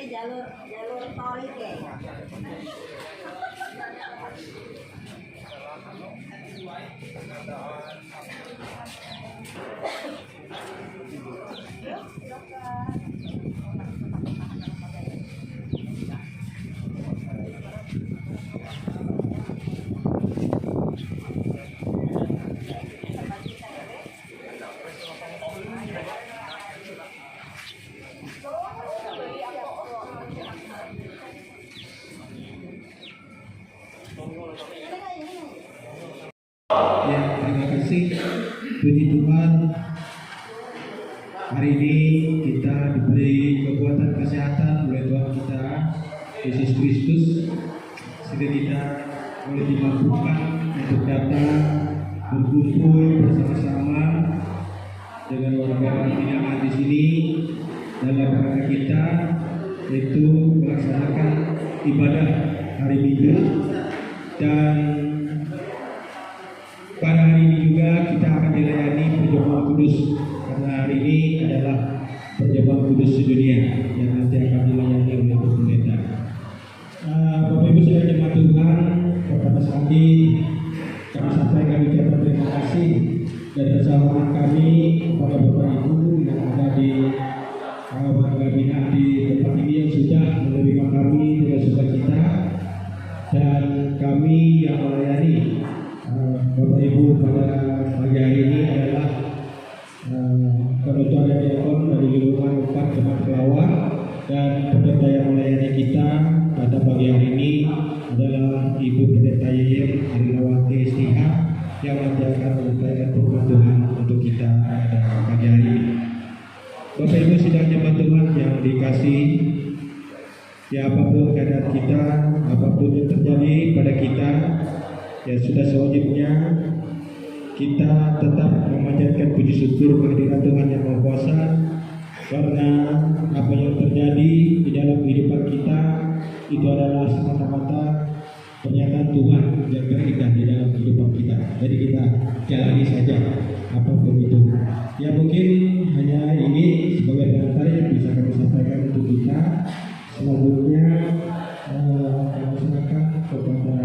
jalur tol iki. Ya, terima kasih puji Tuhan. Hari ini kita diberi kekuatan kesehatan oleh Tuhan kita Yesus Kristus, sehingga kita boleh dimampukan untuk datang berkumpul bersama-sama dengan warga binaan di sini dalam rangka kita yaitu melaksanakan ibadah hari Minggu. Dan pada hari ini juga kita akan dilayani perjamuan kudus, karena hari ini adalah perjamuan kudus sedunia yang nanti akan dilayani oleh pendeta. Bapak Ibu saudara jemaat Tuhan, pada saat ini kami sampaikan ucapan terima kasih dan persahabatan kami kepada Bapak Ibu yang ada di warga binaan di tempat ini yang sudah menerima kami dengan sukacita, dan kami yang melayani Bapak Ibu pada pagi hari ini adalah Ketua Diakon dari lingkungan 4 Jemaat Kelawar, dan pendeta yang melayani kita pada pagi hari ini adalah Ibu Pendeta Yeyem Arinawati STH yang nanti akan memberikan firman Tuhan untuk kita pada pagi hari sidang jemaat Tuhan yang dikasih, ya apapun keadaan kita, apapun yang terjadi pada kita, ya sudah sewajibnya kita tetap memanjatkan puji syukur kehadiran Tuhan yang Maha Kuasa, karena apa yang terjadi di dalam kehidupan kita itu adalah semata-mata pernyataan Tuhan yang terindah di dalam kehidupan kita. Jadi kita jalani saja apapun itu. Ya mungkin hanya ini sebagai pengantar yang bisa kami sampaikan untuk kita. Selanjutnya kami serahkan kepada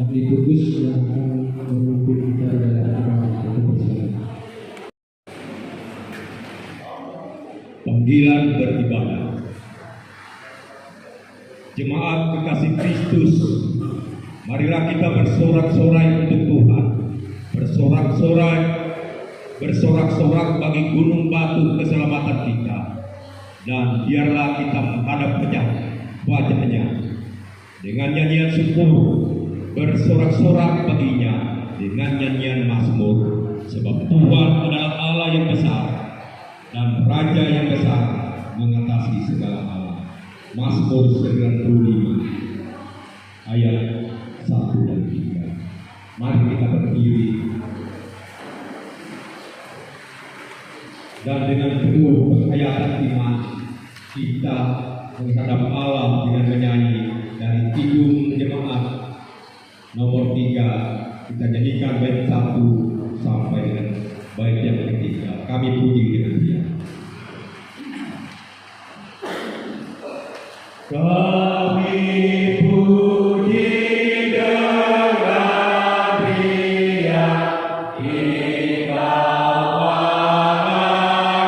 liturgus yang akan memimpin kita dalam acara bersama. Panggilan beribadah. Jemaat kekasih Kristus, marilah kita bersorak-sorai untuk Tuhan, bersorak-sorak bagi gunung batu keselamatan kita, dan biarlah kita menghadap wajahnya dengan nyanyian syukur, bersorak-sorak baginya dengan nyanyian mazmur, sebab Tuhan adalah Allah yang besar dan Raja yang besar mengatasi segala hal. Mazmur 95 ayat 1 dan 3. Mari kita berdiri dan dengan penuh penghayatan iman kita menghadap Allah dengan menyanyi dari Kidung Jemaat nomor 3. Kita nyanyikan bait 1 sampai dengan bait yang ketiga. Kami puji dengan dia. Kami puji dengan dia, Engkau Allah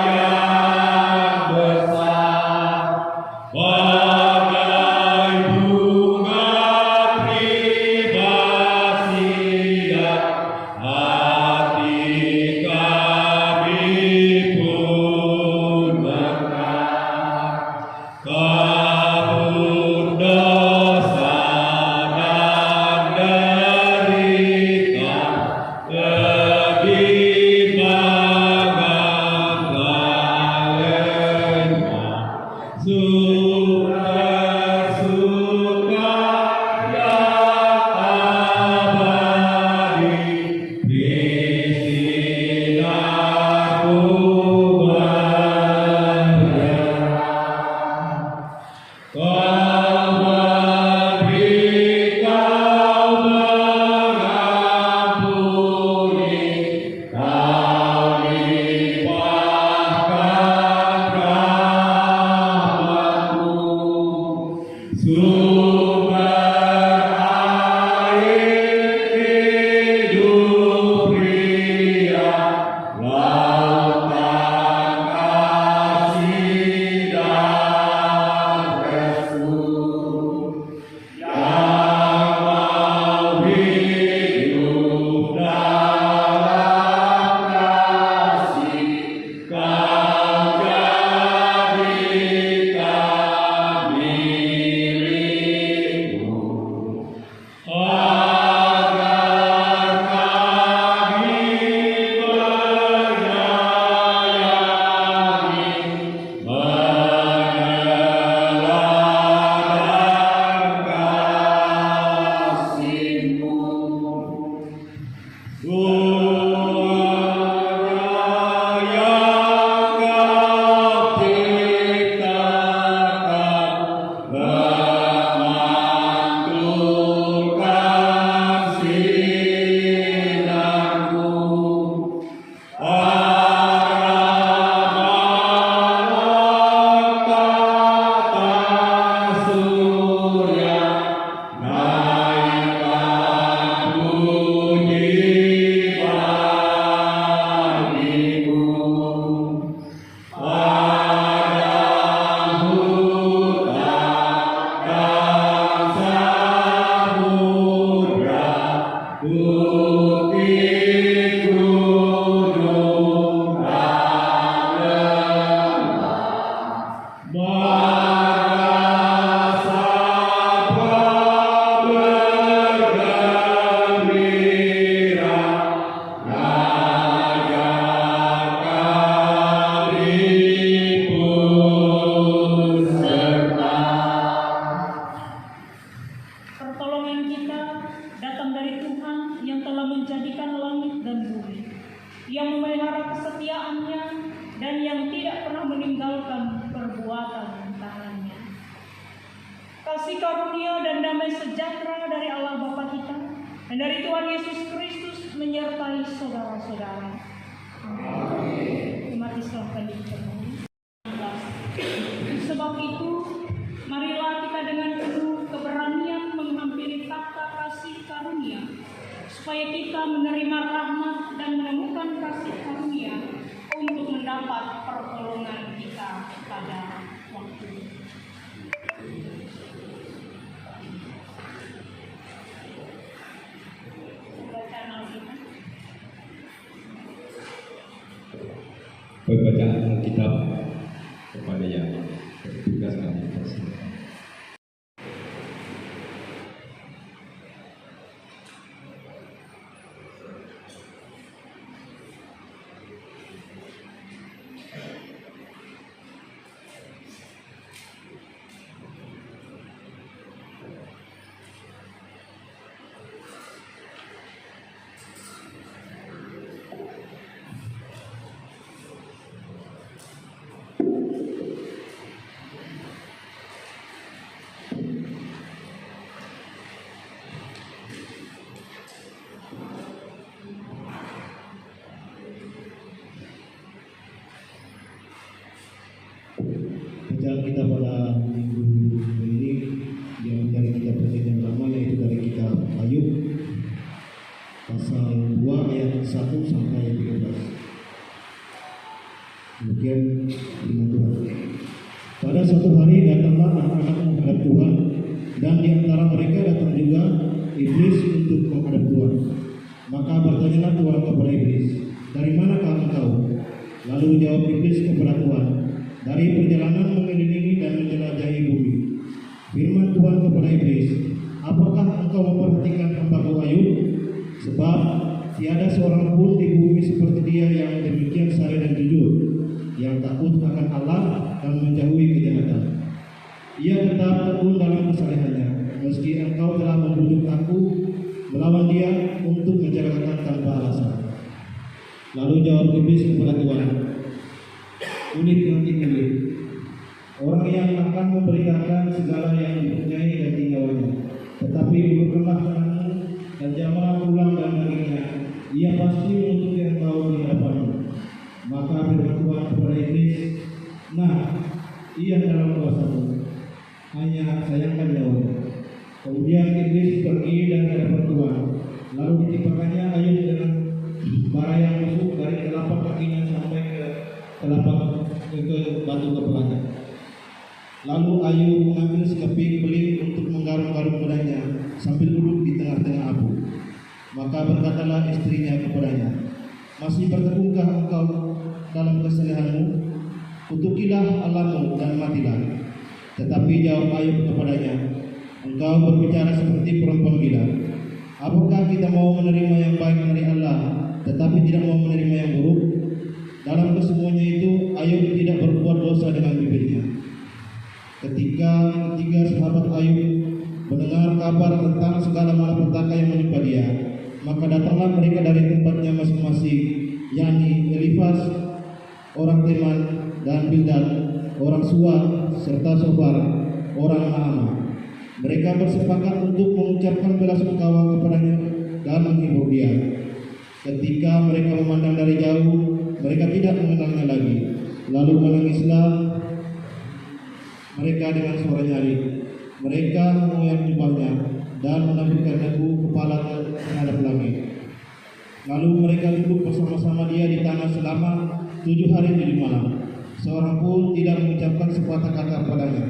yang besar, bagai bunga pribasia, hati kami pun mekar. Kabur dosa damai sejahtera dari Allah Bapa kita dan dari Tuhan Yesus Kristus menyertai saudara-saudara. Umat Islam kami diberkati. Sebab itu, marilah kita dengan penuh keberanian menghampiri takhta kasih karunia, supaya kita menerima rahmat dan menemukan kasih karunia untuk mendapat pertolongan kita pada waktu. Bacaan Alkitab. Pembacaan Alkitab kepada yang bertugas kami persilakan. Bacaan kita pada minggu ini yang dari kitab Perjanjian Lama, yaitu dari kitab Ayub pasal 2 ayat 1 sampai ayat 13. Demikian firman Tuhan. Pada suatu hari datanglah anak-anak menghadap Tuhan, dan di antara mereka datang juga iblis untuk menghadap Tuhan. Maka bertanyalah Tuhan kepada iblis, "Dari manakah engkau?" Lalu jawab iblis kepada Tuhan, "Dari perjalanan mengelilingi dan menjelajahi bumi." Firman Tuhan kepada iblis, "Apakah engkau memperhatikan hamba-Ku Ayub? Sebab tiada seorang pun di bumi seperti dia yang demikian saleh dan jujur, yang takut akan Allah dan menjauhi kejahatan. Ia tetap tekun dalam kesalehannya, meski engkau telah membujuk aku melawan dia untuk mencelakakan tanpa alasan." Lalu jawab iblis kepada Tuhan, "Kulit nanti kulit. Orang yang akan memberitakan segala yang dipunyai dan tinggalnya. Tetapi ulurkanlah tanganmu dan jamahlah tulang dan dagingnya. Ia pasti menutupi engkau di hadapanmu." Maka firman Tuhan kepada iblis, "Nah, ia dalam kuasamu. Hanya sayangkan nyawamu." Kemudian iblis pergi dan hadapan Tuhan. Lalu ditimpakannya Ayub dengan bara yang busuk dari telapak kakinya sampai ke batu kepalanya. Lalu Ayub mengambil sekeping beling untuk menggaruk-garuk badannya sambil duduk di tengah-tengah abu. Maka berkatalah istrinya kepadanya, "Masih bertekungkah engkau dalam kesalehanmu? Kutukilah Allahmu dan matilah." Tetapi jawab Ayub kepadanya, "Engkau berbicara seperti perempuan gila. Apakah kita mau menerima yang baik dari Allah, tetapi tidak mau menerima yang buruk?" Dalam kesemuanya itu, Ayub tidak berbuat dosa dengan bibirnya. Ketika ketiga sahabat Ayub mendengar kabar tentang segala malapetaka yang menimpa dia, maka datanglah mereka dari tempatnya masing-masing, yakni Elifas orang Teman dan Bildad orang Suwa serta Sobar orang Naamah. Mereka bersepakat untuk mengucapkan belasungkawa kepadanya dan menghibur dia. Ketika mereka memandang dari jauh, mereka tidak mengenalnya lagi. Lalu menangislah mereka dengan suara nyaring. Mereka mengoyak jubahnya dan menundukkan dagu kepalanya menghadap langit. Lalu mereka duduk bersama-sama dia di tanah selama 7 hari 7 malam. Seorang pun tidak mengucapkan sepatah kata padanya,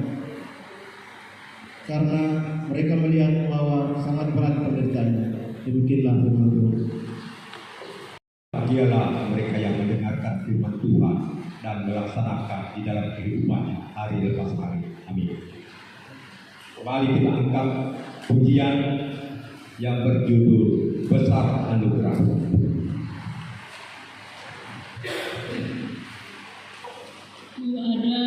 karena mereka melihat bahwa sangat berat penderitaannya. Demikianlah firman Tuhan. Dialah mereka yang mendengarkan firman Tuhan dan melaksanakan di dalam kehidupannya hari lepas hari. Amin. Kembali kita angkat pujian yang berjudul Besar Anugerah. Semua karena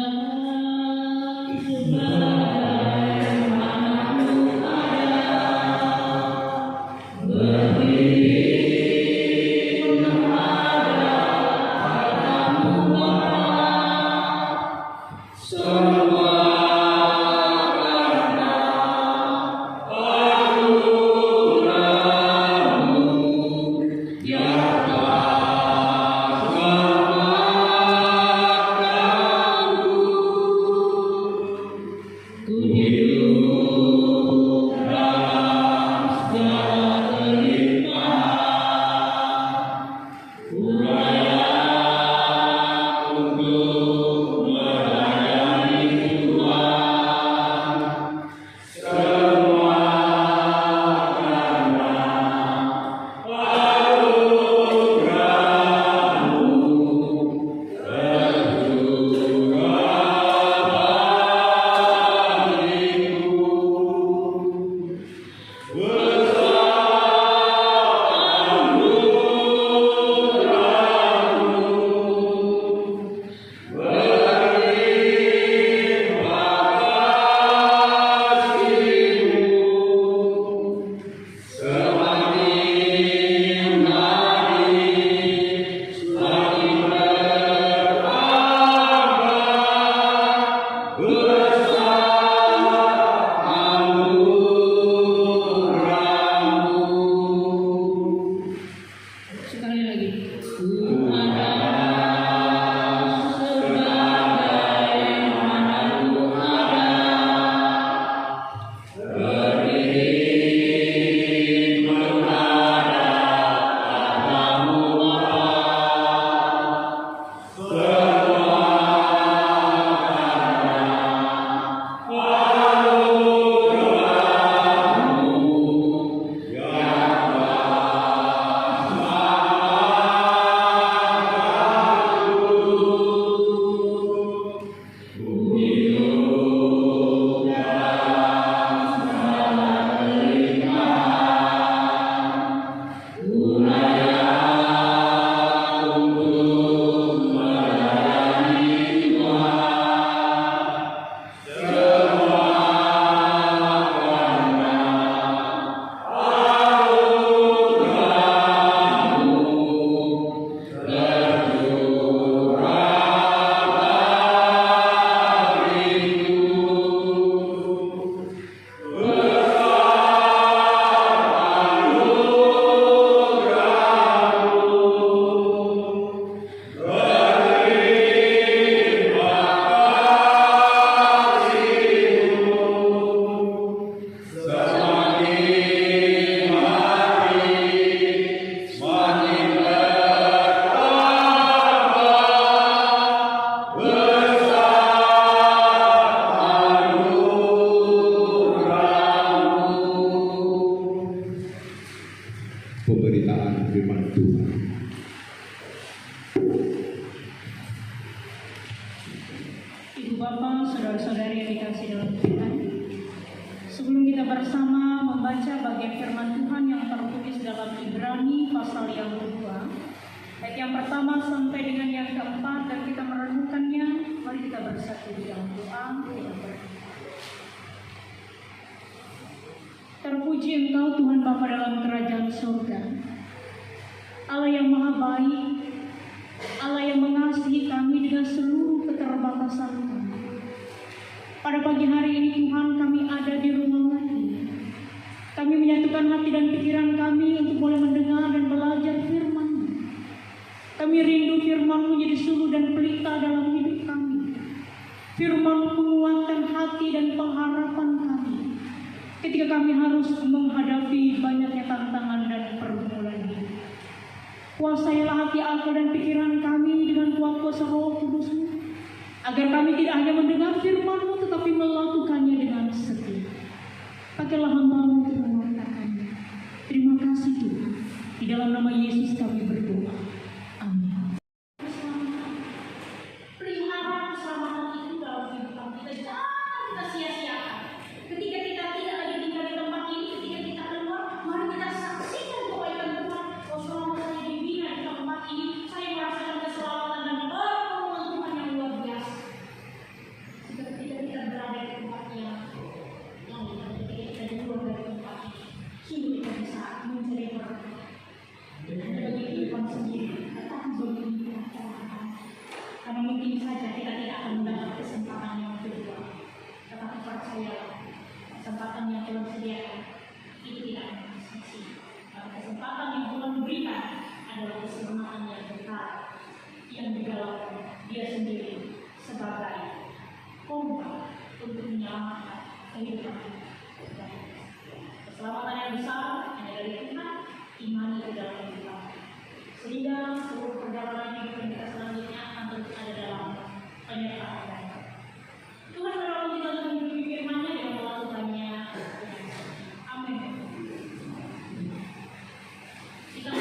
Bapa, saudara-saudari yang dikasih dalam Tuhan. Sebelum kita bersama membaca bagian firman Tuhan yang tertulis dalam Ibrani pasal yang kedua, ayat yang pertama sampai dengan yang keempat, dan kita merenungkannya, mari kita bersatu di dalam doa. Terpuji Engkau Tuhan Bapa dalam kerajaan surga, Allah yang maha baik, Allah yang mengasihi kami dengan seluruh keterbatasan kami. Pada pagi hari ini Tuhan, kami ada di rumah lagi. Kami menyatukan hati dan pikiran kami untuk boleh mendengar dan belajar firman-Mu. Kami rindu firman-Mu jadi suluh dan pelita dalam hidup kami. Firman-Mu menguatkan hati dan pengharapan kami ketika kami harus menghadapi banyaknya tantangan dan pergumulan hidup. Kuasailah hati, akal dan pikiran kami dengan kuat kuasa Roh Kudus-Mu, agar kami tidak hanya mendengar firman-Mu tetapi melakukannya dengan setia. Pakailah hamba-Mu untuk mengatakannya. Terima kasih Tuhan. Di dalam nama Yesus kami berdoa. Amin. Pelihara keselamatan itu dalam kehidupan kita, jangan kita sia-siakan. Ketika kita tidak lagi tinggal di tempat ini, ketika kita keluar, mari kita saksikan kebaikan Tuhan. Oh, selama saya dibina di tempat ini, saya merasakan keselamatan dan pertolongan Tuhan yang luar biasa. Ketika kita berada di tempat yang ketika kita di luar dari tempat ini, sungguh kita bisa mencari berkat. Ada bagi kehidupan sendiri, tetapi bagi kehidupan orang lain. Karena mungkin saja kita tidak akan mendapat kesempatan yang kedua, tetapi percayalah, kesempatan yang Tuhan sediakan itu tidak akan sia-sia. Karena kesempatan yang Tuhan berikan adalah keselamatan yang kekal, yang digalakan Dia sendiri sebagai korban untuk menyelamatkan kehidupan kita. Keselamatan yang besar hanya dari Tuhan, imani ke dalam kehidupan. Sehingga seluruh perjalanan hidup kita selanjutnya akan terus ada dalam penyertaan Tuhan. Tuhan menolong kita untuk mengikuti firman-Nya dan melakukannya. Amin. Kita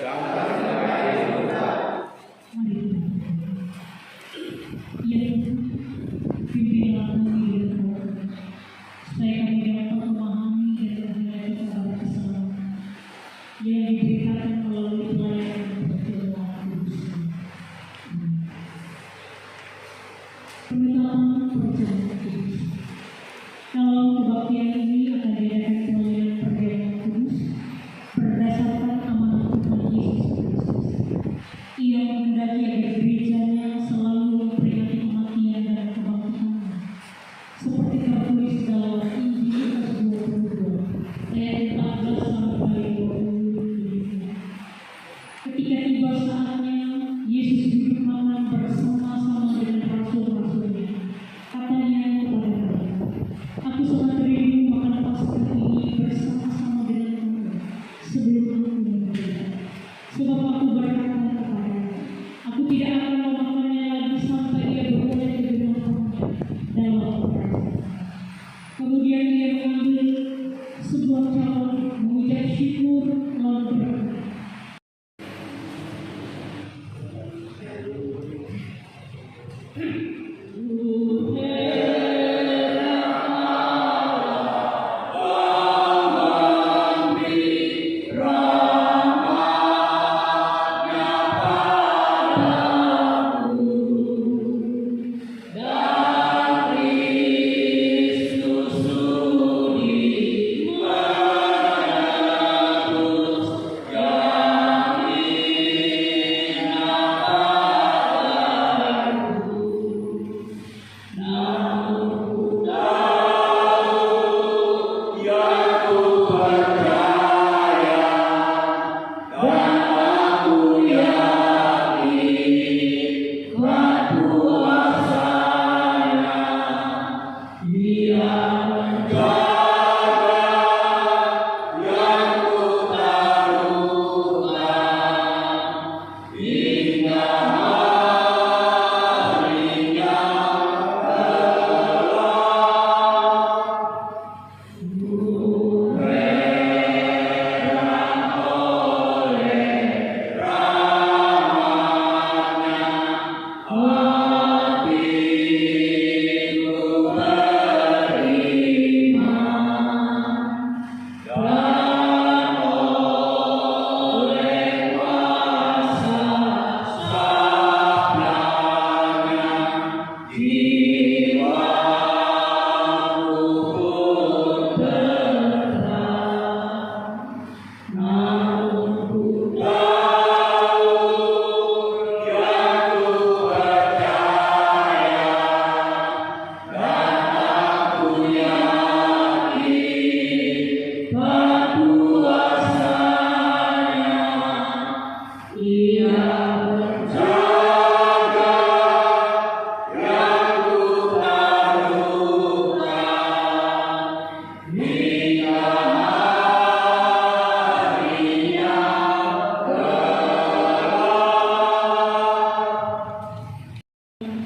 Ya Tuhan, pimpinlah kami ya Tuhan, supaya kami dapat memahami dan menghayati kabar keselamatan yang diberitakan melalui pelayanan pertolongan kudus. Penetapan perjamuan kudus. Dalam kebaktian ini akan diadakan pelayanan perjamuan kudus berdasarkan amanat Tuhan Yesus Kristus. Ia menghendaki agar gerejanya selalu memperingati kematian dan kebangkitannya, seperti tertulis dalam Injil Lukas 22 ayat 14 sampai 25. Ketika tiba saatnya, Yesus duduk makan bersama-sama dengan rasul-rasulnya. Katanya kepada mereka, "Aku sangat rindu makan Paskah ini bersama-sama dengan kamu sebelum aku meninggal. Sebab aku berkata kepadamu, aku tidak akan memakannya lagi sampai ia beroleh kebenarannya dalam kerajaan." Kemudian ia mengambil sebuah cawan, mengucap syukur, lalu berkata,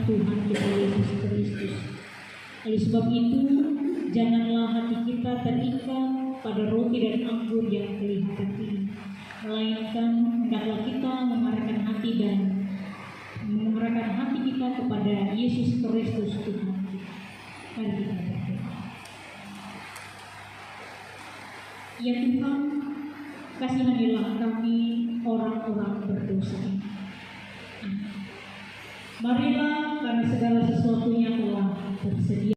Tuhan kita Yesus Kristus. Oleh sebab itu, janganlah hati kita terikat pada roti dan anggur yang kelihatan ini, melainkan hendaklah kita mengarahkan hati kita kepada Yesus Kristus Tuhan kita. Mari kita berdoa. Ya Tuhan, kasihanilah kami orang-orang berdosa ini. Marilah, karena segala sesuatunya telah tersedia.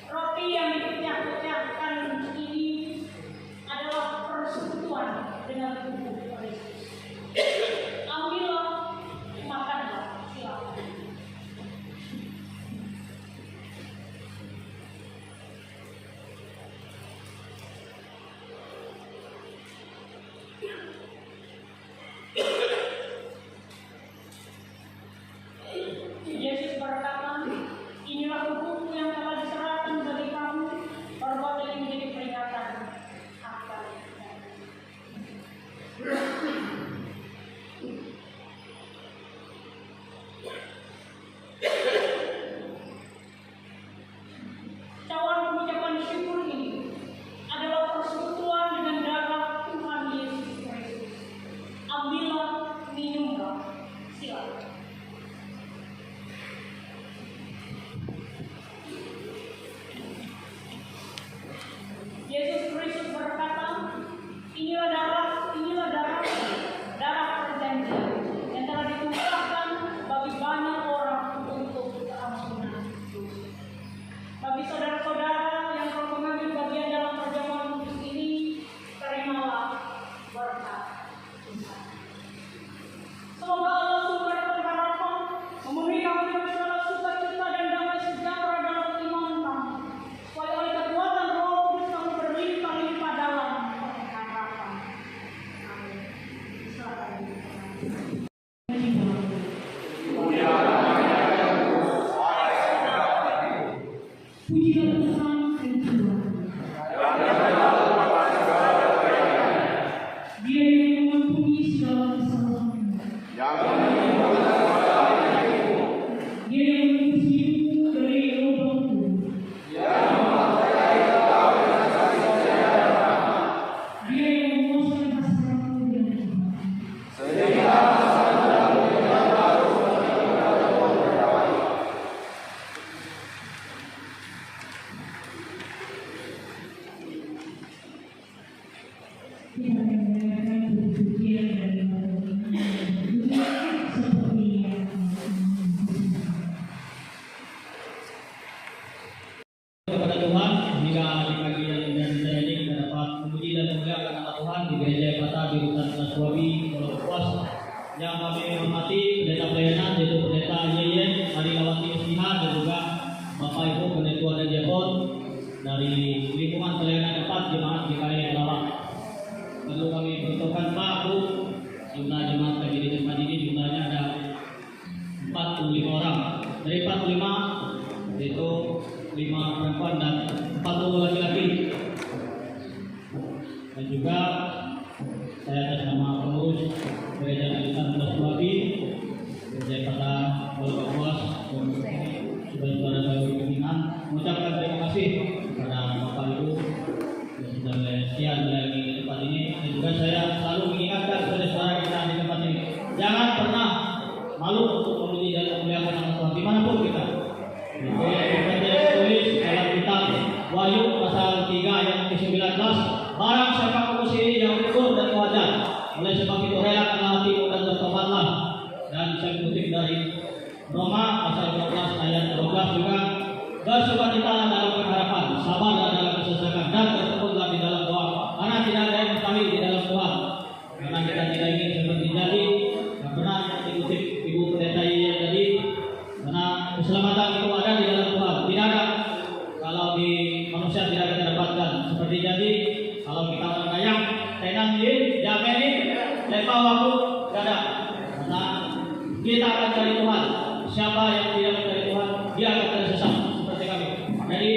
Roti yang dipecah-pecahkan ini adalah persekutuan dengan tubuh Kristus. Ambillah, makanlah, silakan. Pujilah Tuhan kedua. Dia yang mengampuni segala kesalahanmu. Dia yang menebus hidupmu dari lubang kubur. Dia yang memuaskan hasratmu dan Tuhan. Kita mendengarkan puji-pujian dari seperti yang kepada Tuhan hingga di pagi dan saya ini kita dapat memuji dan memuliakan nama Tuhan di gereja Epata di Rutan Naswabi, Pulau Kapuas yang kami hormati pendeta pelayanan yaitu pendeta Yeyen, Marilawati Musliha dan juga Bapak Ibu Pendeta dan Diakon dari lingkungan pelayanan tempat jemaat GKI Lawak. Lalu kami bertokan Pak Bu, jumlah jemaat pagi di tempat ini jumlahnya ada 45 orang. Dari 45 yaitu 5 perempuan dan 40 laki-laki. Dan juga saya atas nama pengurus gereja Alisan Naswabi, gereja Epata Pulau Kapuas dan saudara-saudara saya pimpinan mengucapkan terima kasih kepada Bapak Ibu yang sudah setia melayani tempat ini. Dan juga saya selalu mengingatkan saudara-saudara kita di tempat ini, jangan pernah malu untuk memuji dan memuliakan nama Tuhan dimanapun kita. Tulis dalam kitab Wahyu pasal 3 ayat ke-19, barang siapa manusia yang ukur dan wajar, oleh sebab itu relakanlah hatimu dan bertobatlah. Dan saya kutip dari Roma pasal 12 ayat 12 juga, bersukacitalah dalam pengharapan, sabarlah dalam kesesakan, dan bertekunlah di dalam doa, karena tidak ada yang mustahil di dalam Tuhan. Karena kita tidak ingin seperti tadi yang pernah dikutip Ibu Pendeta Yeyen tadi, karena keselamatan itu ada di dalam Tuhan. Tidak ada kalau di manusia tidak kita dapatkan. Seperti jadi kalau kita orang kayang tenang di jameni lepas waktu tidak ada. Karena kita akan cari Tuhan. Siapa yang tidak mencari Tuhan, dia akan tersesat seperti kami. Jadi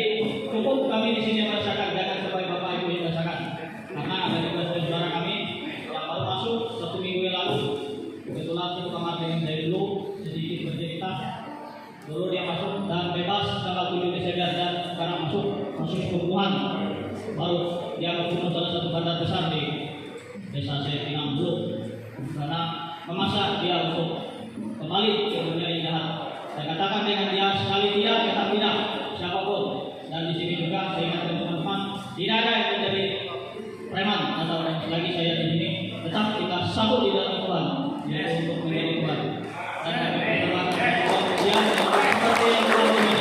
cukup kami di sini merasakan, jangan sampai Bapak Ibu yang merasakan. Karena ada juga saudara kami yang baru masuk 1 minggu yang lalu. Kebetulan itu kamar dengan saya dulu sedikit bercerita. Dulu dia masuk dan bebas tanggal 7 Desember dan sekarang masuk perempuan. Baru dia membunuh salah satu bandar besar di desa Sepinang Blok karena memasak dia untuk kembali ke dunia yang jahat. Saya katakan dengan dia sekali tidak kita tidak siapapun. Dan di sini juga saya ingatkan teman-teman, tidak ada yang menjadi preman atau lagi saya di sini. Tetap kita satu di dalam Tuhan, yaitu untuk menjadi Tuhan. Dan kami berterima kasih yang seperti yang Tuhan ini.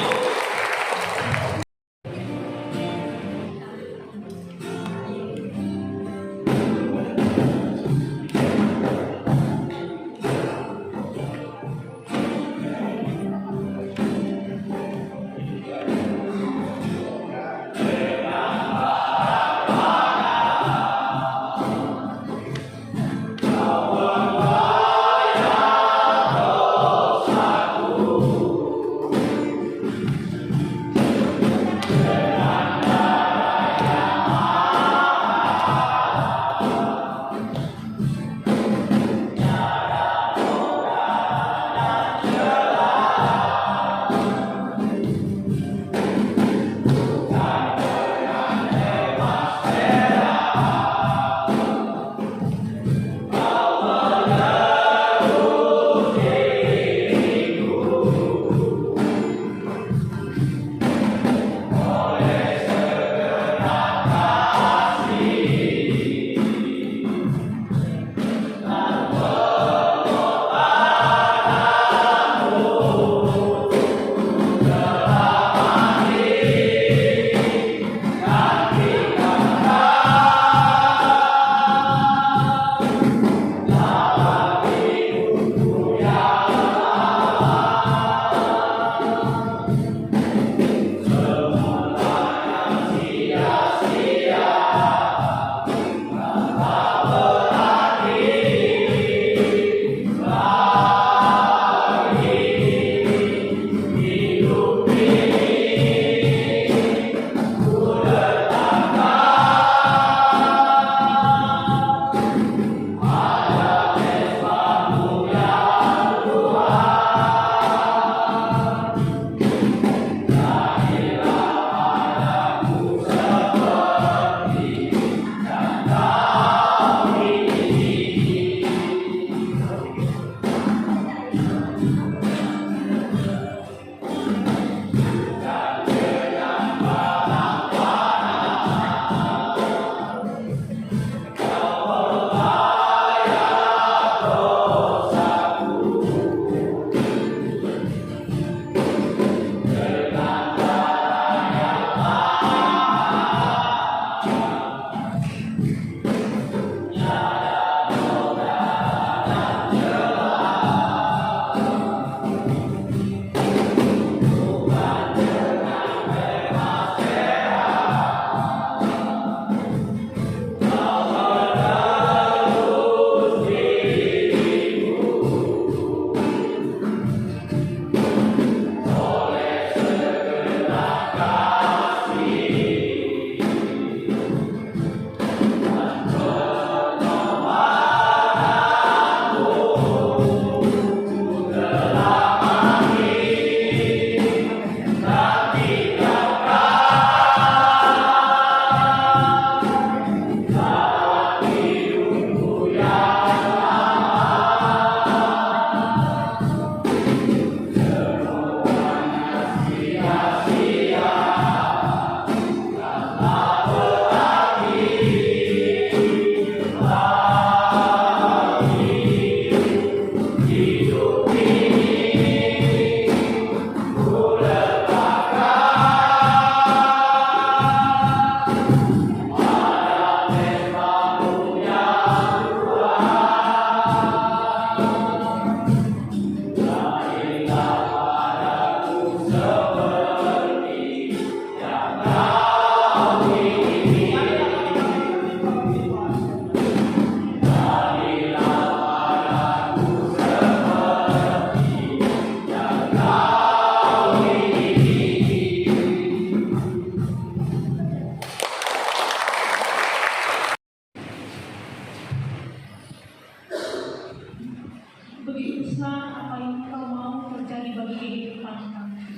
besar apa yang Engkau mau terjadi bagi kehidupan kami.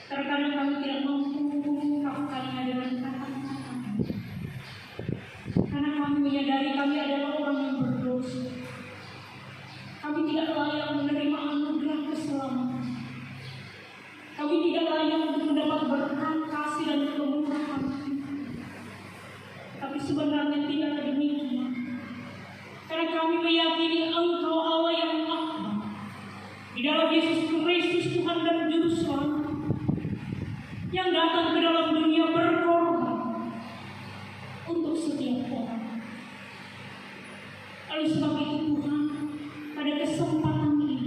Terkadang kami tidak mampu melakukannya dengan kata-kata, karena kami menyadari kami adalah orang yang berdosa. Kami tidak layak menerima anugerah keselamatan. Kami tidak layak untuk mendapat berkat kasih dan kemurahan. Tapi sebenarnya tidak demikian. Karena kami meyakini Engkau Allah yang Maha di dalam Yesus Kristus Tuhan dan Juru Selamat yang datang ke dalam dunia berkorban untuk setiap orang. Oleh sebab itu Tuhan, pada kesempatan ini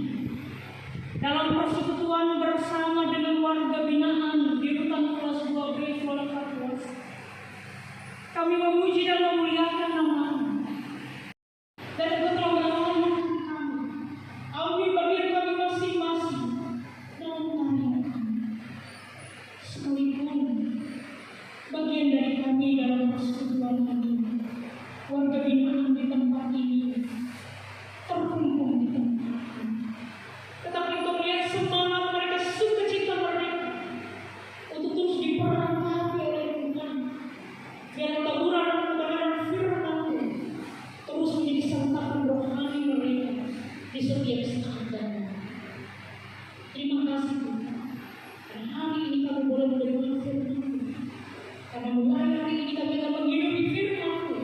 dalam persekutuan bersama dengan warga binaan di Rutan Kelas 2B Kuala Kapuas, kami memuji dan memuliakan nama-Mu. Dan Engkau telah menolong kami. Ampuni bagian kami masing-masing dalam tarian kami. Sekalipun bagian dari kami dalam persekutuan ini, warga binaan di tempat ini terkumpul di tempat ini. Tetapi Engkau melihat semangat mereka, sukacita mereka untuk terus diperangkap oleh Tuhan. Biar taburan kebenaran firman-Mu terus menjadi santapan rohani mereka di setiap saat dan waktu. Terima kasih Tuhan. Karena hari ini kami boleh mendengar firman-Mu. Karena mulai hari ini kami akan menghidupi firman-Mu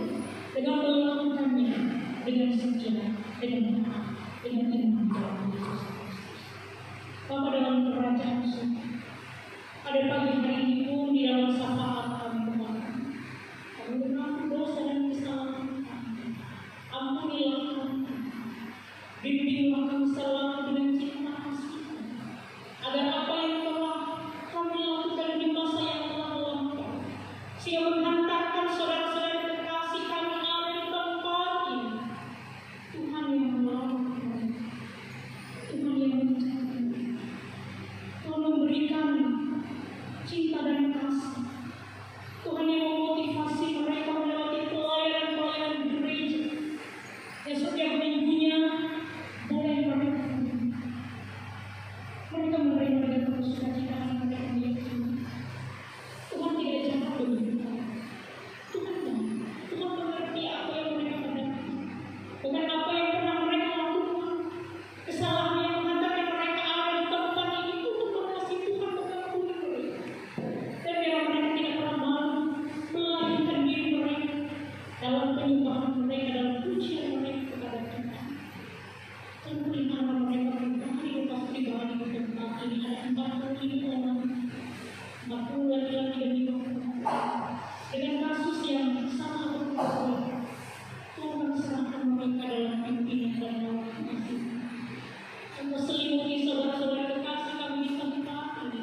dengan melakukannya dengan setia, dengan taat, dengan iman dalam Yesus. Bapa dalam kerajaan surga, pada pagi hari ini pun di dalam syafaat kami kemarin, kami mengaku dosa dan kesalahan kami. Ampunilah kami, bimbinglah kami selalu dengan cinta kasih, agar apa yang telah kami lakukan di masa yang telah lampau, sehingga menghantarkan saudara-saudara kekasih kami ada di tempat ini. Tuhan yang menolong kami, Tuhan yang menjaga, Tuhan memberikan cinta dan kasih, Tuhan yang memotivasi mereka melewati pelayanan-pelayanan gereja yang setiap minggunya boleh mereka menerima dengan penuh sukacita yang mereka meyakini Tuhan tidak jahat bagi mereka. Tuhan tahu, Tuhan mengerti apa yang mereka hadapi, bukan apa yang pernah mereka lakukan, kesalahan yang menghantarkan mereka ada di tempat ini untuk mengasihi Tuhan mengampuni mereka. Dan biar mereka tidak pernah malu melahirkan diri mereka dalam penyembahan mereka, dalam pujian mereka kepada Tuhan. Dan berikanlah mereka pribadi lepas pribadi di tempat ini ada 40 orang, 40 laki-laki dan 50 dengan kasus yang sama atau berbeda. Tuhan serahkan mereka dalam pimpinan dan naungan kasih. Engkau selimuti saudara-saudara kekasih kami di tempat ini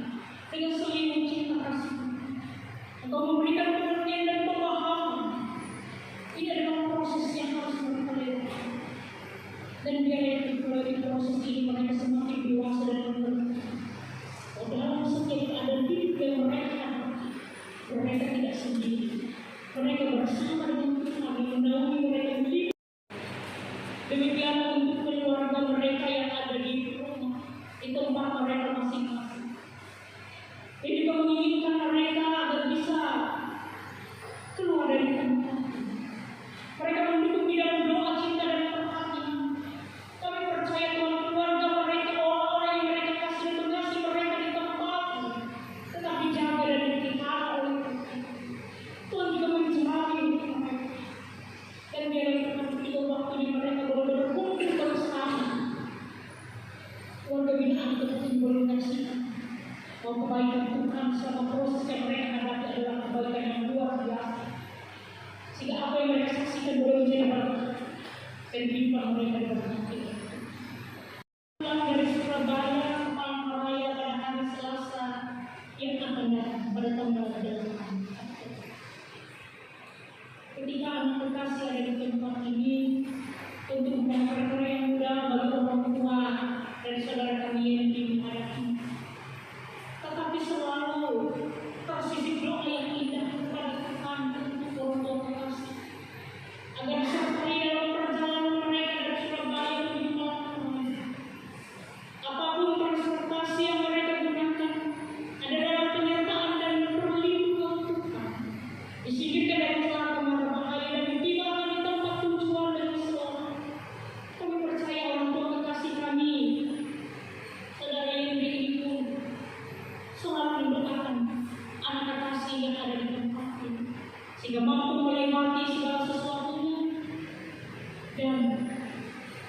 dengan selimut cinta kasih. Engkau memberikan pengertian dan pemahaman. Ini adalah proses yang harus mereka lewati. Dan biar melalui proses ini mereka semakin dewasa dan mengerti. Dalam setiap keadaan hidup yang mereka hadapi, mereka tidak sendiri. Mereka bersama dengan Tuhan yang menaungi mereka hidup. Demikian untuk keluarga mereka yang ada di rumah, di tempat mereka masing-masing. Ini menginginkan mereka agar bisa keluar dari tempat ini. Mereka mendukung di dalam doa cinta dan perhatian. Kami percaya Tuhan, keluarga mereka, orang-orang yang mereka kasih dan mengasihi mereka di tempat ini tetap dijaga dan dipelihara oleh Tuhan. Tuhan juga menjaga mereka. Dan biarlah Tuhan itu waktu di mereka boleh berkumpul bersama. Keluarga binaan tetap boleh menyaksikan bahwa kebaikan Tuhan selama proses yang mereka hadapi adalah kebaikan yang luar biasa. Sehingga apa yang mereka saksikan boleh menjadi berkat dan limpah mereka diberkati. Pulang dari Surabaya ke Palangkaraya pada hari Selasa yang akan datang pada tanggal 8. Ketika anak kekasih ada di tempat ini, untuk mereka yang muda bagi orang tua dan saudara kami yang dimarahi, tetapi selalu tersisip doa yang indah kepada Tuhan untuk orang tua kekasih, agar serta dalam perjalanan mereka dari Surabaya menuju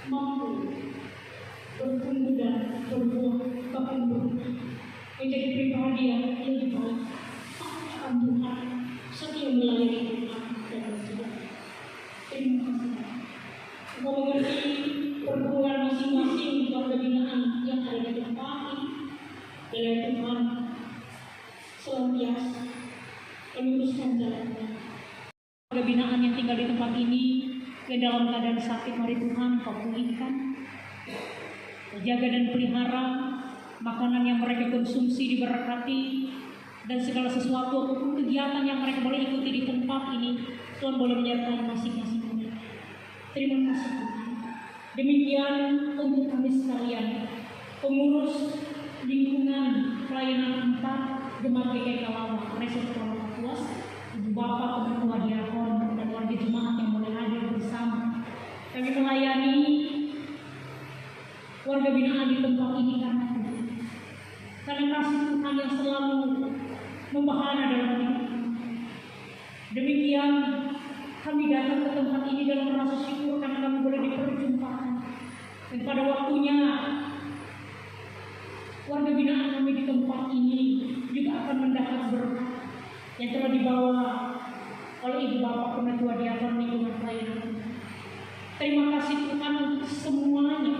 mampu bertumbuh dan berbuah, bahkan berbuah menjadi pribadi yang lebih baik. Akan Tuhan setia melayani Tuhan dan berjuang. Terima kasih. Engkau mengerti pergumulan masing-masing warga binaan yang ada di tempat ini. Dan Tuhan senantiasa meluruskan jalannya. Warga binaan yang tinggal di tempat ini yang dalam keadaan sakit, mari Tuhan Kau pulihkan, jaga dan pelihara, makanan yang mereka konsumsi diberkati, dan segala sesuatu ataupun kegiatan yang mereka boleh ikuti di tempat ini, Tuhan boleh menyertai masing-masing mereka. Terima kasih Tuhan. Demikian untuk kami sekalian, pengurus lingkungan pelayanan 4 Jemaat GKI Kalawang, Resort Kalawang Kapuas, Ibu Bapak Ketua Diakon dan warga jemaat yang boleh hadir bersama. Kami melayani warga binaan di tempat ini karena kasih Tuhan yang selalu membahana dalam hidup kami. Demikian kami datang ke tempat ini dalam rasa syukur karena kami boleh diperjumpakan. Dan pada waktunya warga binaan kami di tempat ini juga akan mendapat berkat yang telah dibawa oleh Ibu Bapak Ketua Diakon Lingkungan Pelayanan. Terima kasih Tuhan untuk semuanya,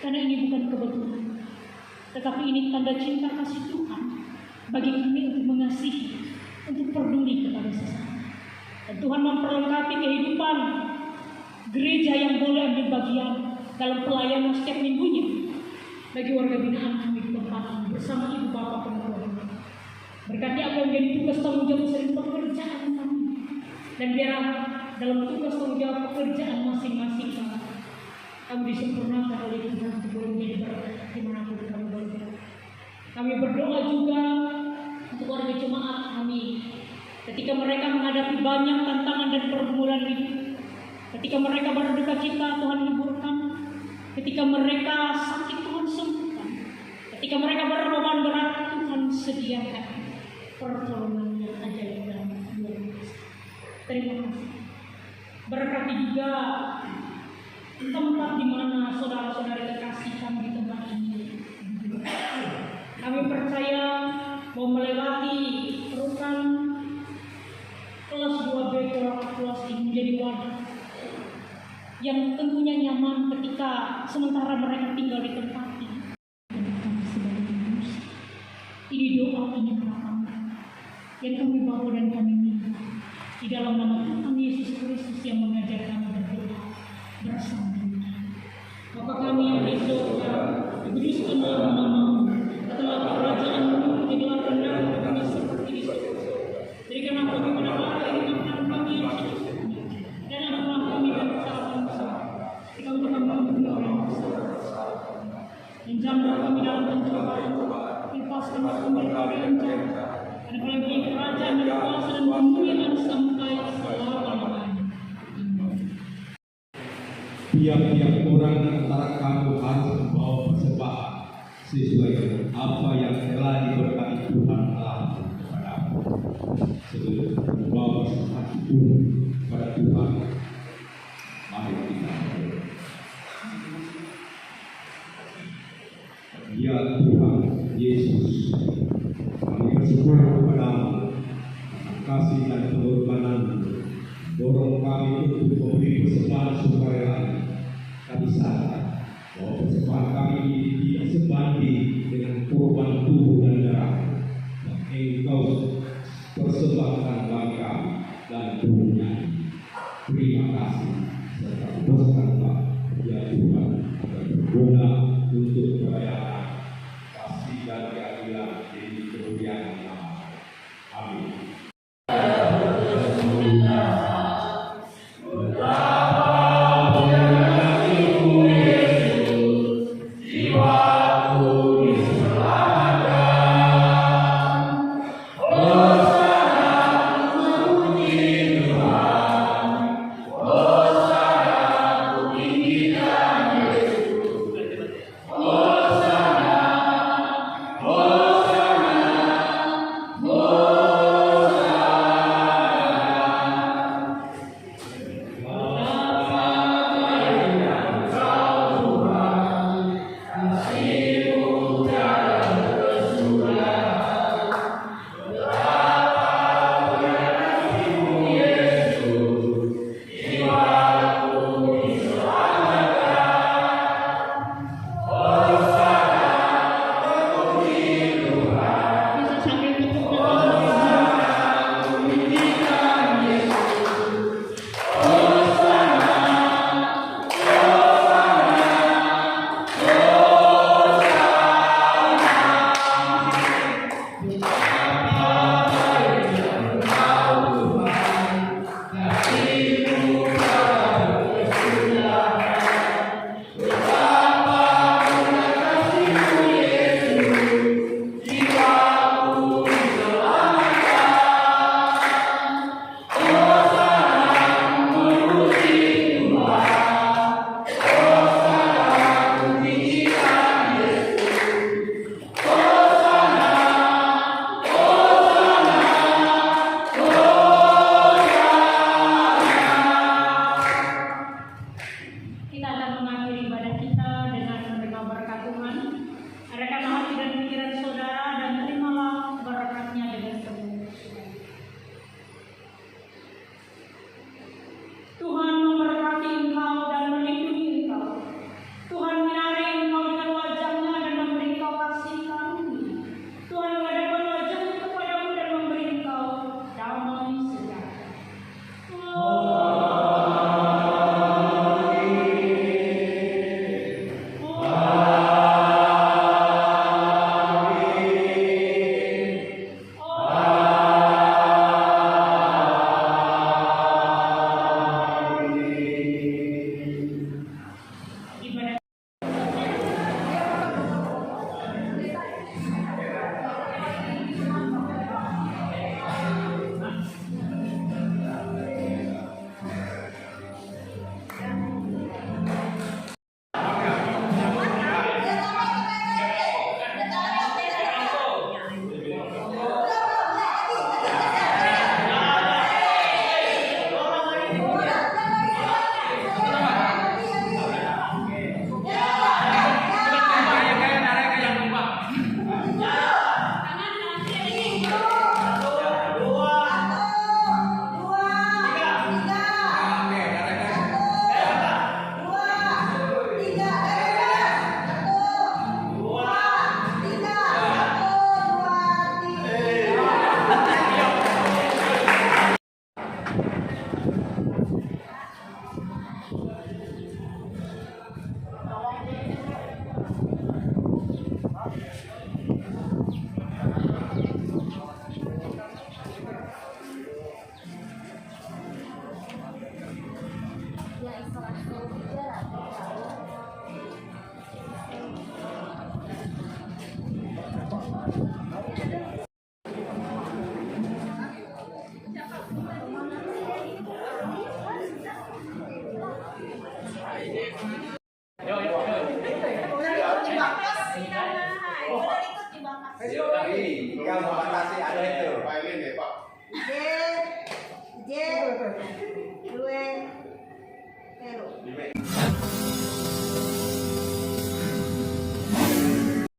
karena ini bukan kebetulan, tetapi ini tanda cinta kasih Tuhan bagi kami untuk mengasihi, untuk peduli kepada sesama. Dan Tuhan memperlengkapi kehidupan gereja yang boleh ambil bagian dalam pelayanan setiap minggunya bagi warga binaan kami di tempat ini bersama Ibu Bapak Ketua. Berkati apa yang menjadi tugas tanggung jawab sering pekerjaan kami, dan biar dalam tugas tanggung jawab pekerjaan masing-masing kami disempurnakan oleh Tuhan untuk boleh menjadi berkat dimanapun kami berada. Kami berdoa juga untuk warga jemaat kami ketika mereka menghadapi banyak tantangan dan pergumulan hidup, ketika mereka berduka cita Tuhan hiburkan, ketika mereka sakit Tuhan sembuhkan, ketika mereka berbeban berat Tuhan sediakan pertolongan yang ajaib dan luar biasa. Terima kasih. Berkati juga tempat di mana saudara-saudara kekasih kami di tempat ini. Kami percaya mau melewati rutan kelas 2B kelas ini menjadi wadah yang tentunya nyaman ketika sementara mereka tinggal di tempat ini. Dan kami sebagai manusia, ini doa, ini harapan yang kami bawa dan kami minta di dalam nama Tuhan Yesus Kristus yang mengajar kami berdoa bersama. Bapa kami yang di surga, dikuduskanlah namamu, datanglah kerajaanmu, jadilah kehendakmu kami seperti di surga. Berikanlah kami pada hari ini makan kami yang secukupnya, dan ampunilah kami dan kesalahan kami, jika kami mengampuni orang bersalah. Dan janganlah kami dalam pencobaan, lepaskanlah kami dari yang jahat. Dan bagi kerajaan dan kuasa dan kemuliaan sampai selama-lamanya. Tiap-tiap orang antara kamu harus membawa persembahan sesuai dengan apa yang telah diberkati Tuhan Allah kepadamu. Sebelum membawa persembahan itu kepada Tuhan, mari kita berdoa. Ya Tuhan Yesus, kami bersyukur kepadamu atas kasih dan pengorbanan-Mu. Dorong kami untuk memberi persembahan sukarela. Kami sadar bahwa persembahan kami ini tidak sebanding dengan korban tubuh dan darah yang Engkau persembahkan bagi kami dan tubuhnya. Terima kasih serta berkatlah ya Tuhan agar berguna untuk kebayaan kasih dan keadilan di kemuliaan nama. Amin.